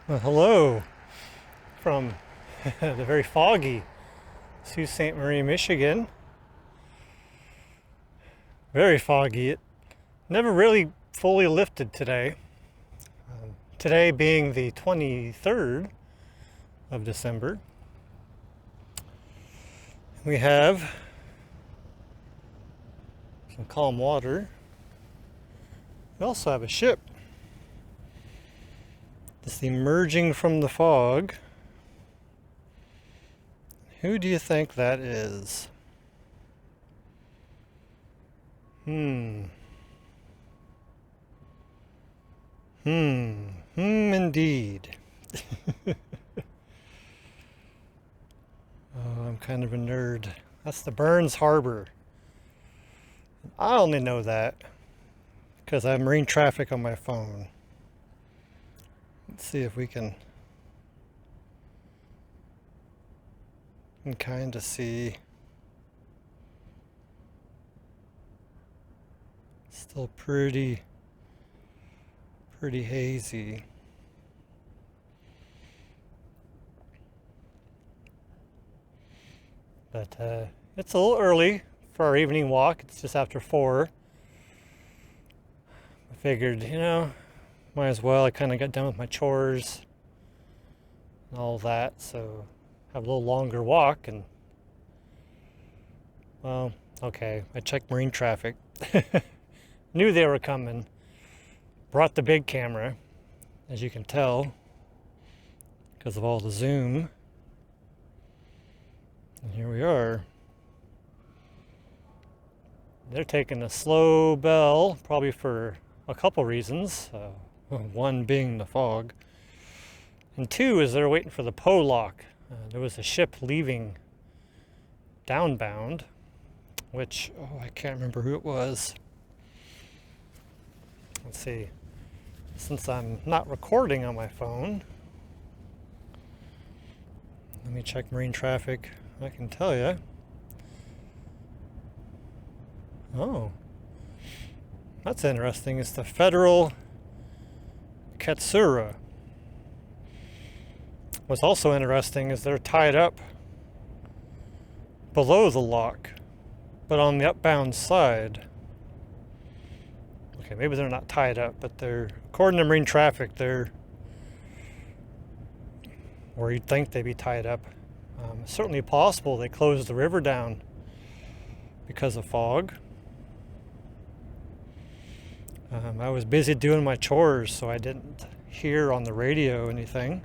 Well, hello from the very foggy Sault Ste. Marie, Michigan. Very foggy. It never really fully lifted today. Today being the 23rd of December. We have some calm water. We also have a ship just emerging from the fog. Who do you think that is? Indeed. Oh, I'm kind of a nerd. That's the Burns Harbor. I only know that because I have marine traffic on my phone. Let's see if we can kind of see. Still pretty hazy. But it's a little early for our evening walk. It's just after 4. I figured, might as well. I kind of got done with my chores and all that, so have a little longer walk. And well, okay, I checked marine traffic. Knew they were coming. Brought the big camera, as you can tell, because of all the zoom. And here we are. They're taking a slow bell, probably for a couple reasons. One being the fog, and 2 is they're waiting for the PO lock. There was a ship leaving downbound, which, I can't remember who it was. Let's see. Since I'm not recording on my phone, let me check marine traffic. I can tell you. Oh, that's interesting. It's the Federal Katsura. What's also interesting is they're tied up below the lock, but on the upbound side. Okay, maybe they're not tied up, but they're, according to marine traffic, they're where you'd think they'd be tied up. It's certainly possible they closed the river down because of fog. I was busy doing my chores, so I didn't hear on the radio anything.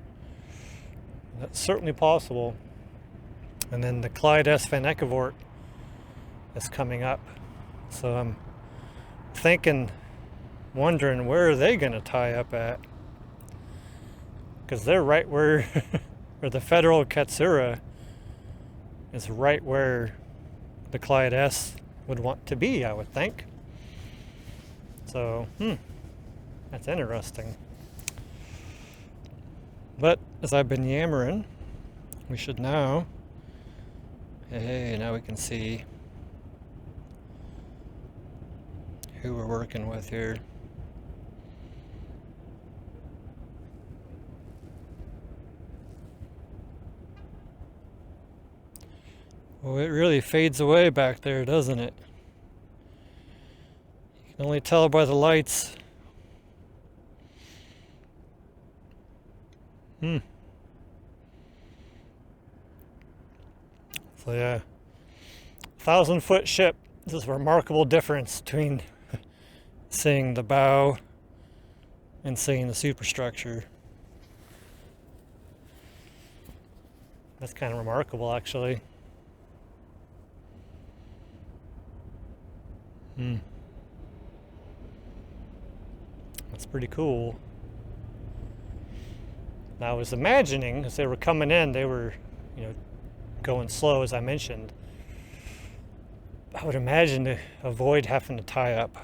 That's certainly possible. And then the Clyde S is coming up, so I'm wondering where are they going to tie up at, because they're right where or the Federal Katsura is right where the Clyde S would want to be, I would think. So that's interesting. But as I've been yammering, we should now, hey, now we can see who we're working with here. Well, it really fades away back there, doesn't it? You can only tell by the lights. So yeah, 1,000-foot ship. This is a remarkable difference between seeing the bow and seeing the superstructure. That's kind of remarkable, actually. That's pretty cool. Now, I was imagining as they were coming in, they were, going slow, as I mentioned. I would imagine to avoid having to tie up,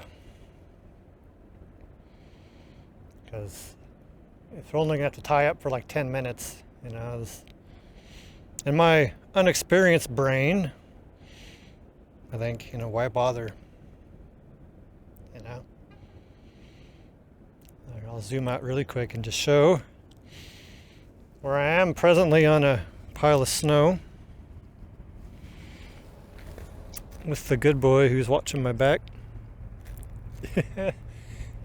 because if they're only going to have to tie up for like 10 minutes, in my unexperienced brain, I think, why bother? I'll zoom out really quick and just show where I am presently on a pile of snow with the good boy who's watching my back.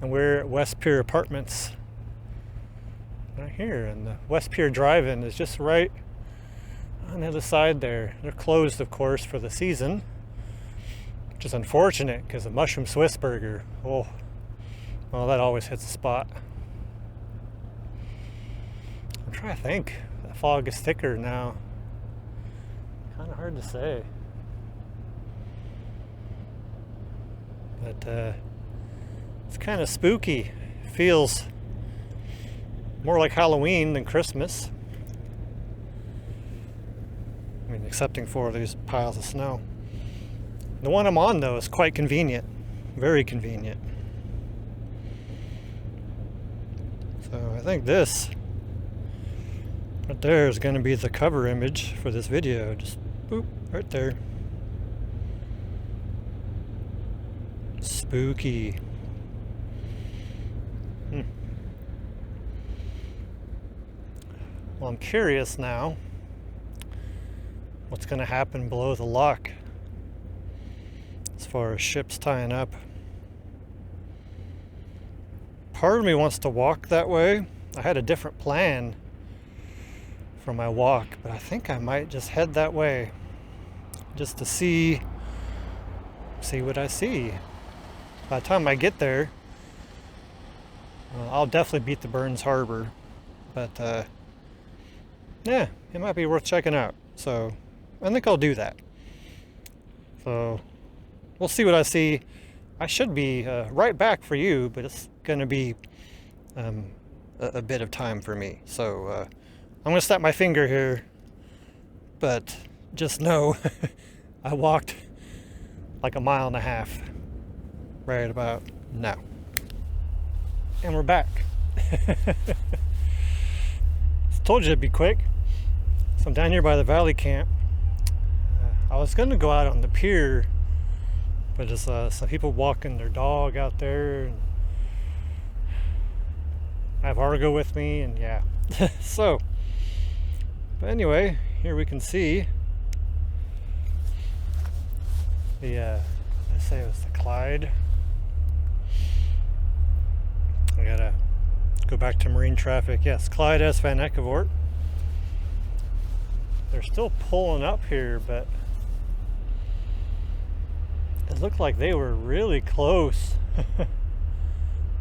And we're at West Pier Apartments right here, and the West Pier Drive-In is just right on the other side there. They're closed, of course, for the season, which is unfortunate because the mushroom Swiss burger, oh, well, that always hits the spot. I'm trying to think. The fog is thicker now. Kind of hard to say. But it's kind of spooky. It feels more like Halloween than Christmas. I mean, excepting for these piles of snow. The one I'm on, though, is quite convenient. Very convenient. So I think this right there is going to be the cover image for this video. Just boop, right there. Spooky. Well, I'm curious now what's going to happen below the lock as far as ships tying up. Part of me wants to walk that way. I had a different plan for my walk, but I think I might just head that way just to see what I see. By the time I get there, I'll definitely beat the Burns Harbor, but yeah, it might be worth checking out. So I think I'll do that. So we'll see what I see. I should be right back for you, but it's going to be a bit of time for me. So I'm going to snap my finger here, but just know I walked like a mile and a half right about now. And we're back. Told you it'd be quick. So I'm down here by the Valley Camp. I was going to go out on the pier, but there's some people walking their dog out there, and I have Argo with me, and yeah. So, but anyway, here we can see the let's say it was the Clyde. I gotta go back to marine traffic. Yes, Clyde S. Van Ekkevoort. They're still pulling up here, but it looked like they were really close.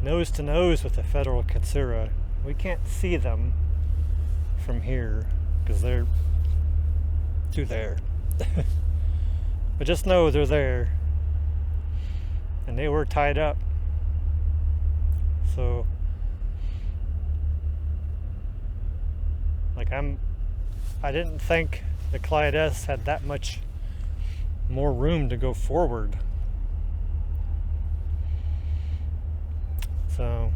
Nose to nose with the Federal Katsura. We can't see them from here because they're through there. But just know they're there. And they were tied up. So like I didn't think the Clyde S had that much more room to go forward. So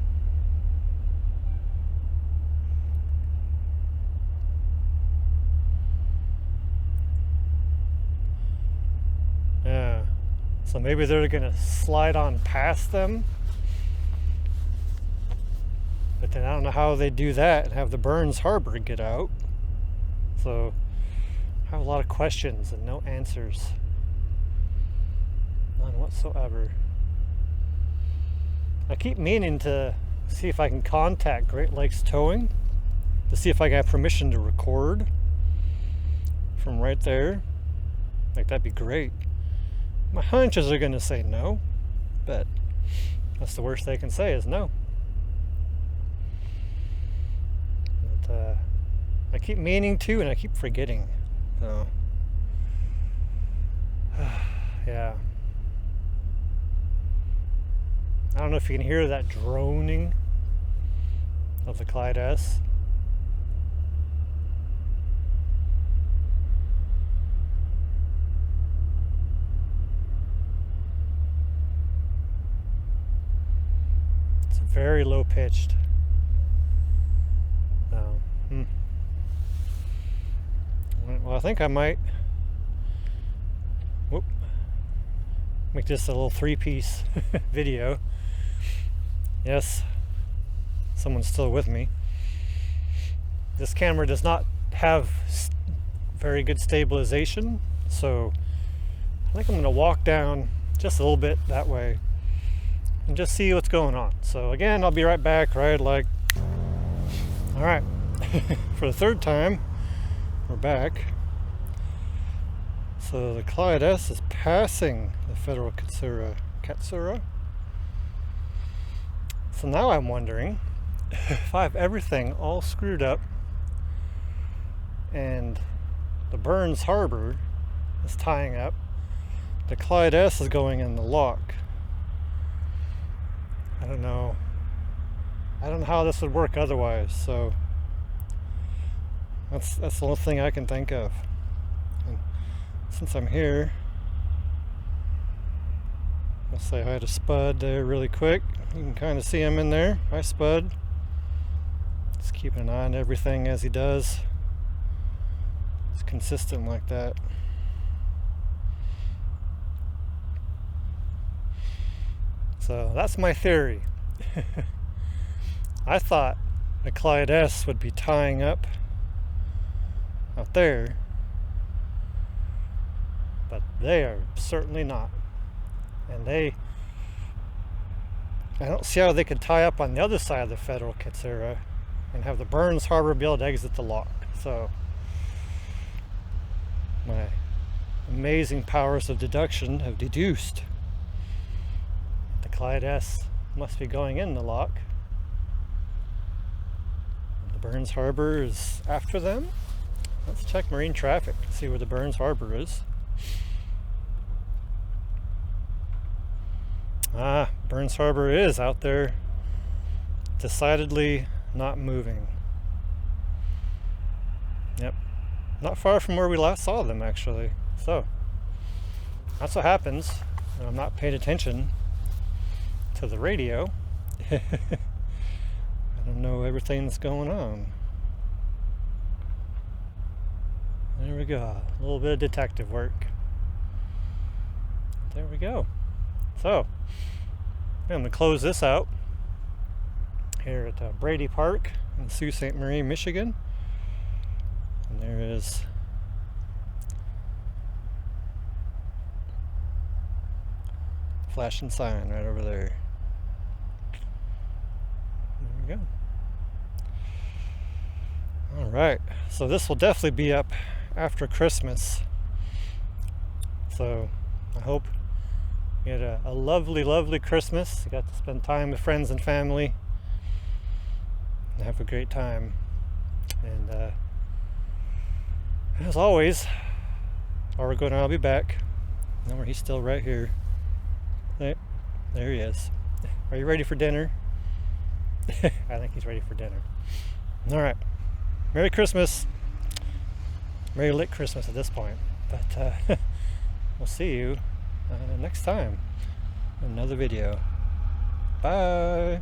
yeah. So maybe they're gonna slide on past them. But then I don't know how they do that and have the Burns Harbor get out. So I have a lot of questions and no answers. None whatsoever. I keep meaning to see if I can contact Great Lakes Towing to see if I can have permission to record from right there. Like, that'd be great. My hunches are gonna say no, but that's the worst they can say is no. But I keep meaning to and I keep forgetting. So yeah. I don't know if you can hear that droning of the Clyde S. It's very low pitched. Well, I think I might make this a little 3-piece video. Yes, someone's still with me. this camera does not have very good stabilization, so I think I'm going to walk down just a little bit that way and just see what's going on. So again, I'll be right back, right? Like, all right, for the third time, we're back. So the Clyde S is passing the Federal Katsura. So now I'm wondering if I have everything all screwed up and the Burns Harbor is tying up, the Clyde S is going in the lock. I don't know how this would work otherwise, so that's the only thing I can think of. And since I'm here, I'll say hi to Spud there really quick. You can kind of see him in there. Hi, Spud. Just keeping an eye on everything as he does. It's consistent like that. So that's my theory. I thought the Clyde S would be tying up out there, but they are certainly not. And I don't see how they could tie up on the other side of the Federal Katsura and have the Burns Harbor be able to exit the lock. So my amazing powers of deduction have deduced the Clyde S must be going in the lock. The Burns Harbor is after them. Let's check marine traffic, see where the Burns Harbor is. Burns Harbor is out there, decidedly not moving. Yep, not far from where we last saw them, actually. So that's what happens when I'm not paying attention to the radio. I don't know everything that's going on. There we go, a little bit of detective work. There we go. So I'm going to close this out here at Brady Park in Sault Ste. Marie, Michigan. And there is a flashing sign right over there. There we go. All right, so this will definitely be up after Christmas. So I hope you had a lovely, lovely Christmas. You got to spend time with friends and family and have a great time. And as always, I'll be back. Remember, he's still right here. There he is. Are you ready for dinner? I think he's ready for dinner. All right. Merry Christmas. Merry lit Christmas at this point. But we'll see you next time in another video. Bye.